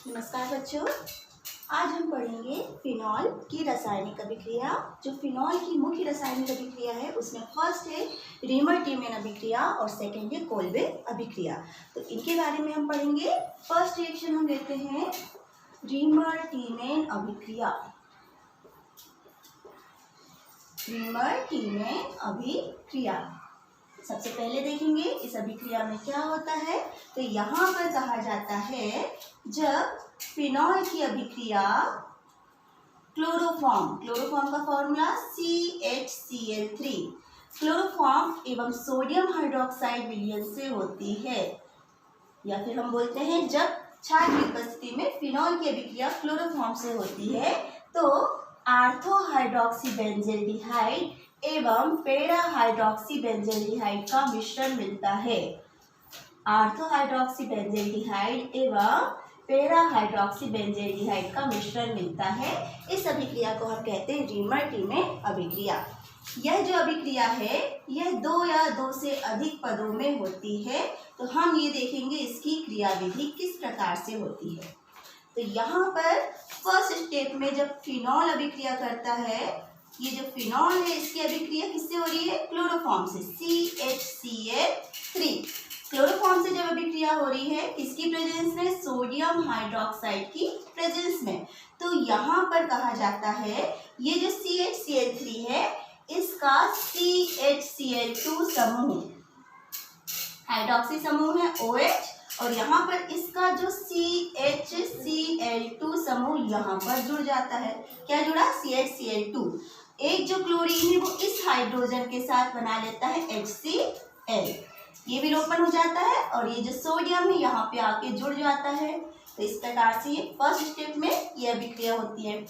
नमस्कार बच्चों, आज हम पढ़ेंगे फिनॉल की रासायनिक अभिक्रिया। जो फिनॉल की मुख्य रासायनिक अभिक्रिया है उसमें फर्स्ट है रीमर-टीमेन अभिक्रिया और सेकेंड है कोल्बे अभिक्रिया। तो इनके बारे में हम पढ़ेंगे। फर्स्ट रिएक्शन हम लेते हैं रीमर-टीमेन अभिक्रिया। रीमर-टीमेन अभिक्रिया सबसे पहले देखेंगे इस अभिक्रिया में क्या होता है। तो यहाँ पर कहा जाता है जब फिनॉल की अभिक्रिया क्लोरोफॉर्म का फॉर्मूला CHCl3 क्लोरोफॉर्म एवं सोडियम हाइड्रोक्साइड विलयन से होती है, या फिर हम बोलते हैं जब क्षार की उपस्थिति में फिनॉल की अभिक्रिया क्लोरोफॉर्म से होती है तो आर्थो हाइड्रोक्सी बेंजील्डिहाइड एवं पेरा हाइड्रोक्सी बेंजील्डिहाइड का मिश्रण मिलता है। आर्थो हाइड्रोक्सी बेंजील्डिहाइड एवं पेरा हाइड्रोक्सी बेंजील्डिहाइड का मिश्रण मिलता है। इस अभिक्रिया को हम कहते हैं रीमर-टीमेन अभिक्रिया। यह जो अभिक्रिया है यह 2 या 2 से अधिक पदों में होती है। तो हम ये देखेंगे इसकी क्रियाविधि किस प्रकार से होती है। तो यहाँ पर फर्स्ट स्टेप में जब फिनॉल अभिक्रिया करता है, ये जो फिनॉल है इसकी अभिक्रिया किससे हो रही है? क्लोरोफॉर्म से, CHCl3। क्लोरोफॉर्म से जब अभिक्रिया हो रही है किसकी प्रेजेंस में? सोडियम हाइड्रोक्साइड की प्रेजेंस में। तो यहाँ पर कहा जाता है ये जो CHCl3 है इसका CHCl2 समूह, हाइड्रोक्सी समूह है OH, और यहाँ पर इसका जो CHCl2 समूह यहाँ पर जुड़ जाता है। क्या जुड़ा? CHCl2। एक जो क्लोरीन है वो इस हाइड्रोजन के साथ बना लेता है HCl, ये विलोपन हो जाता है और ये जो सोडियम है यहाँ पे आके जुड़ जाता है। तो इस प्रकार से ये फर्स्ट स्टेप में ये अभिक्रिया होती है।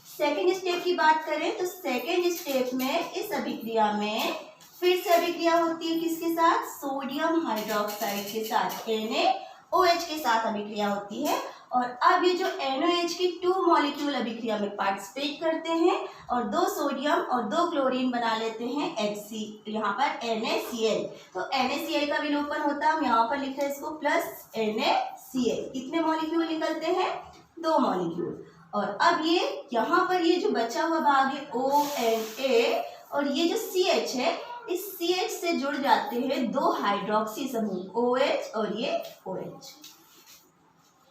सेकेंड स्टेप की बात करें तो सेकेंड स्टेप में इस अभिक्रिया में फिर से अभिक्रिया होती है किसके साथ? सोडियम हाइड्रोक्साइड के साथ, NaOH के साथ अभिक्रिया होती है। और अब ये जो NaOH की 2 मॉलिक्यूल अभिक्रिया में पार्टिसिपेट करते हैं और 2 सोडियम और 2 क्लोरीन बना लेते हैं HC, यहाँ पर NaCl। तो NaCl का विलोपन होता है, हम यहाँ पर लिख रहे हैं इसको प्लस NaCl। कितने मॉलिक्यूल निकलते हैं? 2 मॉलिक्यूल। और अब ये यहाँ पर ये जो बचा हुआ भाग है ONA और ये जो CH है इस CH से जुड़ जाते हैं 2 हाइड्रोक्सी समूह OH और ये OH।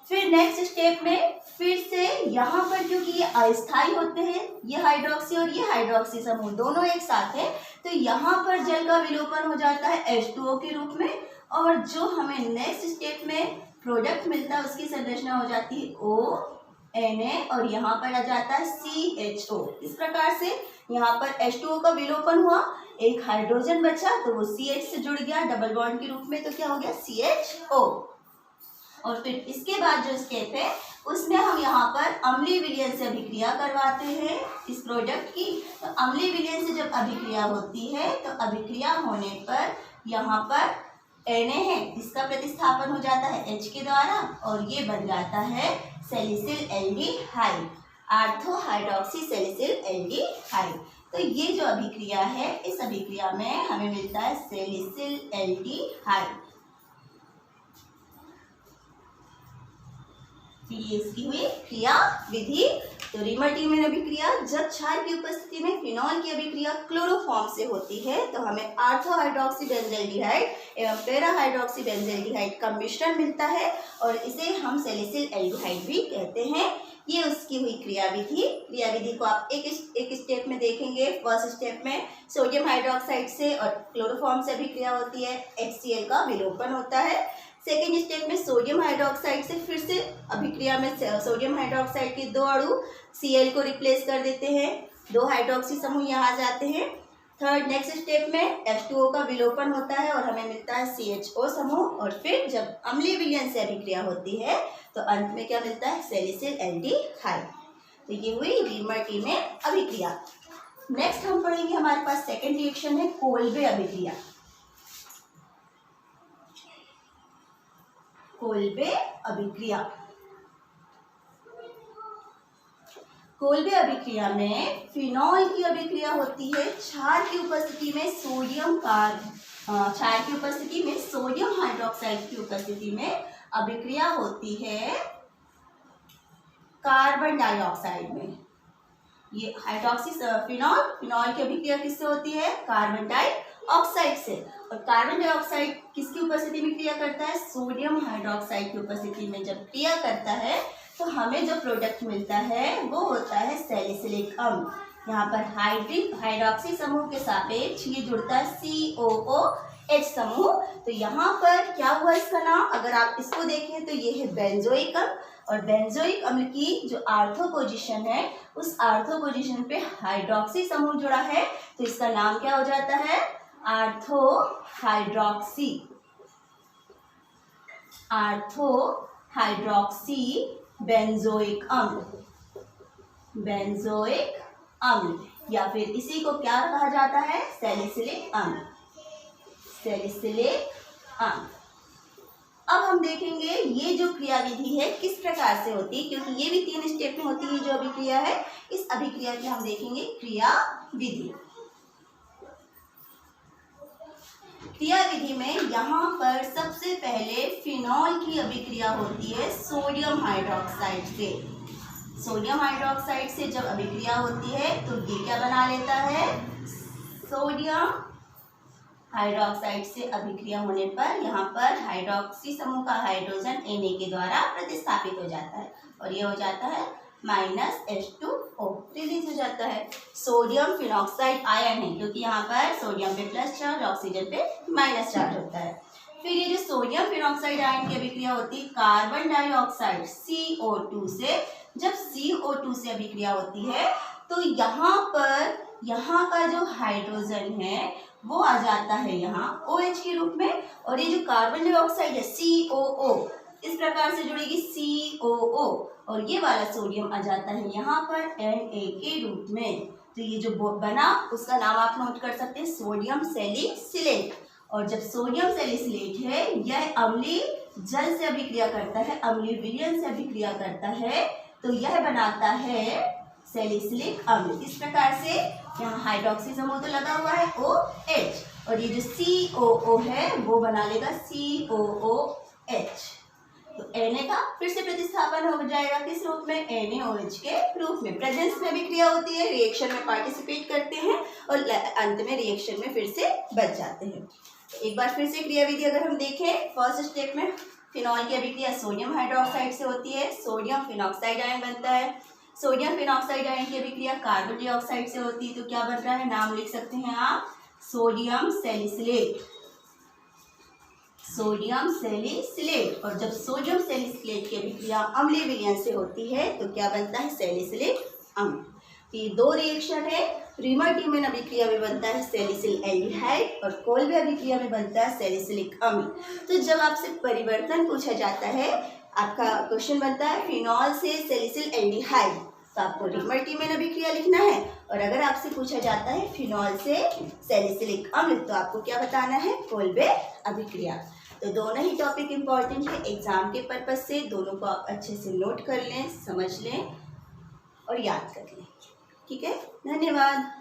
फिर नेक्स्ट स्टेप में फिर से यहाँ पर क्योंकि ये अस्थाई होते हैं, ये हाइड्रोक्सी और ये हाइड्रोक्सी समूह दोनों एक साथ है, तो यहाँ पर जल का विलोपन हो जाता है H2O के रूप में, और जो हमें नेक्स्ट स्टेप में प्रोडक्ट मिलता है उसकी संरचना हो जाती है ONA और यहाँ पर आ जाता है CHO। इस प्रकार से यहाँ पर H2O का विलोपन हुआ, एक हाइड्रोजन बचा तो वो CH से जुड़ गया डबल बॉन्ड के रूप में, तो क्या हो गया? CHO। और फिर इसके बाद जो स्टेप है उसमें हम यहाँ पर अम्लीय विलयन से अभिक्रिया करवाते हैं इस प्रोडक्ट की। तो अम्लीय विलयन से जब अभिक्रिया होती है तो अभिक्रिया होने पर यहाँ पर Na है इसका प्रतिस्थापन हो जाता है H के द्वारा और ये बन जाता है salicyl aldehyde, ortho hydroxy salicyl aldehyde. तो ये जो अभिक्रिया है इस अभिक्रिया में हमें मिलता है सैलिसिल एल्डिहाइड। ये इसकी हुई क्रिया विधि। तो रीमर-टीमेन अभिक्रिया जब क्षार की उपस्थिति में फिनॉल की अभिक्रिया क्लोरोफॉर्म से होती है तो हमें आर्थो हाइड्रोक्सी बेंजील्डिहाइड एवं पेरा हाइड्रोक्सी बेंजील्डिहाइड का मिश्रण मिलता है और इसे हम सैलिसिल एल्डिहाइड भी कहते हैं। ये उसकी हुई क्रियाविधि को आप एक स्टेप में देखेंगे। फर्स्ट स्टेप में सोडियम हाइड्रोक्साइड से और क्लोरोफॉर्म से अभिक्रिया होती है, HCl का विलोपन होता है। सेकेंड स्टेप में सोडियम हाइड्रोक्साइड से फिर से अभिक्रिया में सोडियम हाइड्रोक्साइड के 2 अणु Cl को रिप्लेस कर देते हैं, 2 हाइड्रोक्सी समूह यहाँ आ जाते हैं। थर्ड नेक्स्ट स्टेप में H2O का विलोपन होता है और हमें मिलता है CHO समूह, और फिर जब अम्लीय विलयन से अभिक्रिया होती है तो अंत में क्या मिलता है? Salicyl aldehyde. तो ये हुई रीमर-टीमेन अभिक्रिया। नेक्स्ट हम पढ़ेंगे, हमारे पास सेकेंड रिएक्शन है कोल्बे अभिक्रिया। कोल्बे अभिक्रिया, कोल्बे अभिक्रिया में फिनॉल की अभिक्रिया होती है क्षार की उपस्थिति में सोडियम हाइड्रोक्साइड की उपस्थिति में अभिक्रिया होती है कार्बन डाइऑक्साइड में। ये हाइड्रोक्सी फिनॉल, फिनॉल की अभिक्रिया किससे होती है? कार्बन डाइऑक्साइड से। और कार्बन डाइऑक्साइड किसकी उपस्थिति में क्रिया करता है? सोडियम हाइड्रोक्साइड की उपस्थिति में जब क्रिया करता है तो हमें जो प्रोडक्ट मिलता है वो होता है सैलिसिलिक अम्ल। यहाँ पर हाइड्रोक्सी समूह के सापेक्ष ये जुड़ता है COOH समूह। तो यहाँ पर क्या हुआ इसका नाम? अगर आप इसको देखें तो ये है बेंजोइक अम्ल, और बेंजोइक अम्ल की जो आर्थो पोजीशन है उस आर्थो पोजीशन पे हाइड्रोक्सी समूह जुड़ा है, तो इसका नाम क्या हो जाता है? Ortho hydroxy, ortho hydroxy benzoic अम्ल, बेंजोइक अम्ल, या फिर इसी को क्या कहा जाता है? सैलिसिलिक अम्ल, सैलिसिलिक अम्ल। अब हम देखेंगे ये जो क्रिया विधि है किस प्रकार से होती है, क्योंकि ये भी 3 स्टेप में होती है जो अभिक्रिया है। इस अभिक्रिया की हम देखेंगे क्रिया विधि। क्रिया विधि में यहाँ पर सबसे पहले फिनॉल की अभिक्रिया होती है सोडियम हाइड्रोक्साइड से। सोडियम हाइड्रोक्साइड से जब अभिक्रिया होती है तो ये क्या बना लेता है? सोडियम हाइड्रोक्साइड से अभिक्रिया होने पर यहाँ पर हाइड्रोक्सी समूह का हाइड्रोजन Na के द्वारा प्रतिस्थापित हो जाता है और ये हो जाता है -H2O, रिलीज हो जाता है। सोडियम फिनॉक्साइड आयन है क्योंकि यहाँ पर सोडियम पे प्लस चार्ज, ऑक्सीजन पे माइनस चार्ज होता है। फिर ये जो सोडियम फिनॉक्साइड आयन की अभिक्रिया होती है कार्बन डाइऑक्साइड CO2 से, जब CO2 से अभिक्रिया होती है तो यहाँ पर यहाँ का जो हाइड्रोजन है वो आ जाता है यहाँ OH के रूप में, और ये जो कार्बन डाइऑक्साइड है COO इस प्रकार से जुड़ेगी COO, और ये वाला सोडियम आ जाता है यहाँ पर Na के रूप में। तो ये जो बना उसका नाम आप नोट कर सकते हैं, सोडियम सैलिसिलेट। और जब सोडियम सैलिसिलेट है यह अम्लीय जल से अभिक्रिया करता है, अम्लीय विलयन से अभिक्रिया करता है, तो यह बनाता है सैलिसिलिक अम्ल। इस प्रकार से यहाँ हाइड्रोक्सी समूह तो लगा हुआ है OH, और ये जो COO है वो बना लेगा COOH। तो Na का फिर से प्रतिस्थापन हो जाएगा किस रूप में? NaOH के रूप में। प्रेजेंस में भी क्रिया होती है, रिएक्शन में पार्टिसिपेट करते हैं और अंत में रिएक्शन में फिर से बच जाते हैं। एक बार फिर से क्रिया विधि अगर हम देखें, फर्स्ट स्टेप में फिनॉल की अभिक्रिया सोडियम हाइड्रोक्साइड से होती है, सोडियम फिनॉक्साइड आयन बनता है। सोडियम फिनॉक्साइड आयन की अभिक्रिया कार्बन डाइऑक्साइड से होती है, तो क्या बन रहा है? नाम लिख सकते हैं आप, सोडियम सैलिसिलेट, सोडियम सैलिसिलेट। और जब सोडियम सैलिसिलेट की अभिक्रिया अम्लीय विलयन से होती है तो क्या बनता है? सैलिसिलिक अम्ल। ये 2 रिएक्शन है, रीमर-टीमन अभिक्रिया में बनता है सैलिसिल एल्डिहाइड और कोल्बे अभिक्रिया में बनता है सैलिसिलिक अम्ल। तो जब आपसे परिवर्तन पूछा जाता है, आपका क्वेश्चन बनता है फिनॉल से सैलिसिल एल्डिहाइड, तो आपको रीमर-टीमन अभिक्रिया लिखना है, और अगर आपसे पूछा जाता है फिनॉल से सैलिसिलिक अम्ल तो आपको क्या बताना है? कोल्बे अभिक्रिया। तो दोनों ही टॉपिक इम्पॉर्टेंट है एग्जाम के पर्पज से, दोनों को आप अच्छे से नोट कर लें, समझ लें और याद कर लें। ठीक है, धन्यवाद।